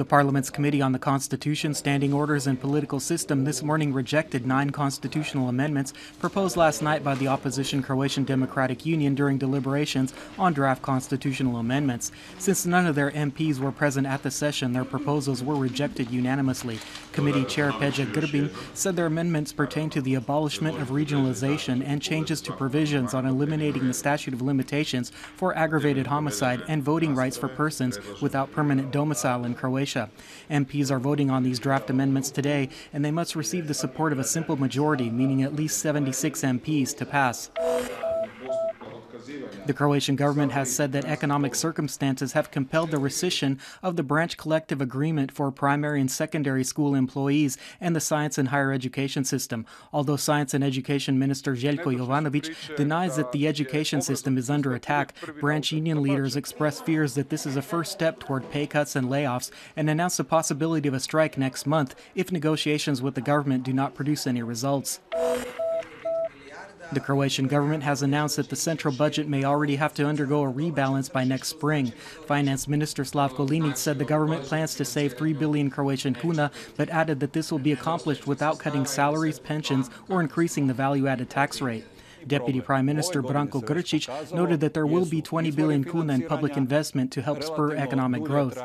Parliament's Committee on the Constitution, Standing Orders and Political System this morning rejected 9 constitutional amendments proposed last night by the opposition Croatian Democratic Union during deliberations on draft constitutional amendments. Since none of their MPs were present at the session, their proposals were rejected unanimously. Committee Chair Peja Grbin said their amendments pertain to the abolishment of regionalization and changes to provisions on eliminating the statute of limitations for aggravated homicide and voting rights for persons without permanent domicile in Croatia. MPs are voting on these draft amendments today, and they must receive the support of a simple majority, meaning at least 76 MPs, to pass. The Croatian government has said that economic circumstances have compelled the rescission of the branch collective agreement for primary and secondary school employees and the science and higher education system. Although Science and Education Minister Željko Jovanović denies that the education system is under attack, branch union leaders express fears that this is a first step toward pay cuts and layoffs and announce the possibility of a strike next month if negotiations with the government do not produce any results. The Croatian government has announced that the central budget may already have to undergo a rebalance by next spring. Finance Minister Slavko Linić said the government plans to save 3 billion Croatian kuna, but added that this will be accomplished without cutting salaries, pensions, or increasing the value-added tax rate. Deputy Prime Minister Branko Grčić noted that there will be 20 billion kuna in public investment to help spur economic growth.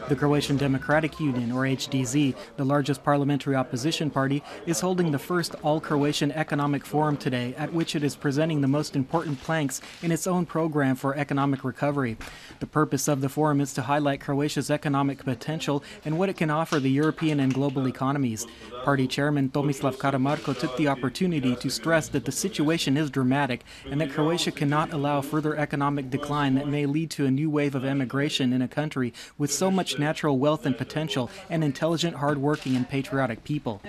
The Croatian Democratic Union, or HDZ, the largest parliamentary opposition party, is holding the first all-Croatian economic forum today, at which it is presenting the most important planks in its own program for economic recovery. The purpose of the forum is to highlight Croatia's economic potential and what it can offer the European and global economies. Party chairman Tomislav Karamarko took the opportunity to stress that the situation is dramatic and that Croatia cannot allow further economic decline that may lead to a new wave of emigration in a country with so much natural wealth and potential and intelligent, hard-working and patriotic people.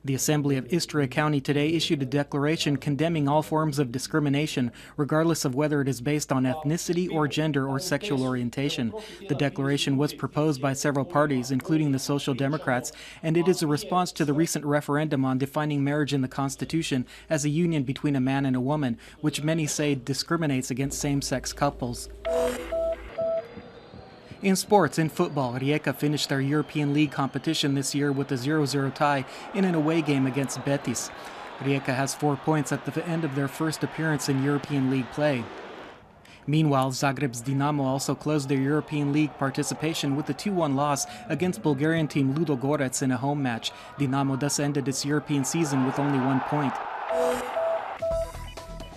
The Assembly of Istria County today issued a declaration condemning all forms of discrimination, regardless of whether it is based on ethnicity or gender or sexual orientation. The declaration was proposed by several parties, including the Social Democrats, and it is a response to the recent referendum on defining marriage in the Constitution as a union between a man and a woman, which many say discriminates against same-sex couples. In sports, in football, Rijeka finished their European League competition this year with a 0-0 tie in an away game against Betis. Rijeka has 4 points at the end of their first appearance in European League play. Meanwhile, Zagreb's Dinamo also closed their European League participation with a 2-1 loss against Bulgarian team Ludogorets in a home match. Dinamo thus ended its European season with only 1 point.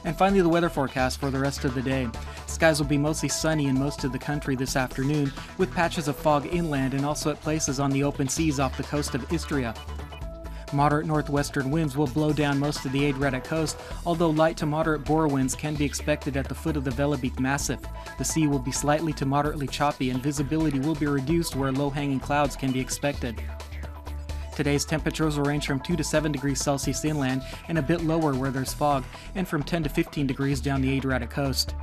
And finally, the weather forecast for the rest of the day. Skies will be mostly sunny in most of the country this afternoon, with patches of fog inland and also at places on the open seas off the coast of Istria. Moderate northwestern winds will blow down most of the Adriatic coast, although light to moderate bore winds can be expected at the foot of the Velebit Massif. The sea will be slightly to moderately choppy and visibility will be reduced where low-hanging clouds can be expected. Today's temperatures will range from 2 to 7 degrees Celsius inland and a bit lower where there's fog, and from 10 to 15 degrees down the Adriatic coast.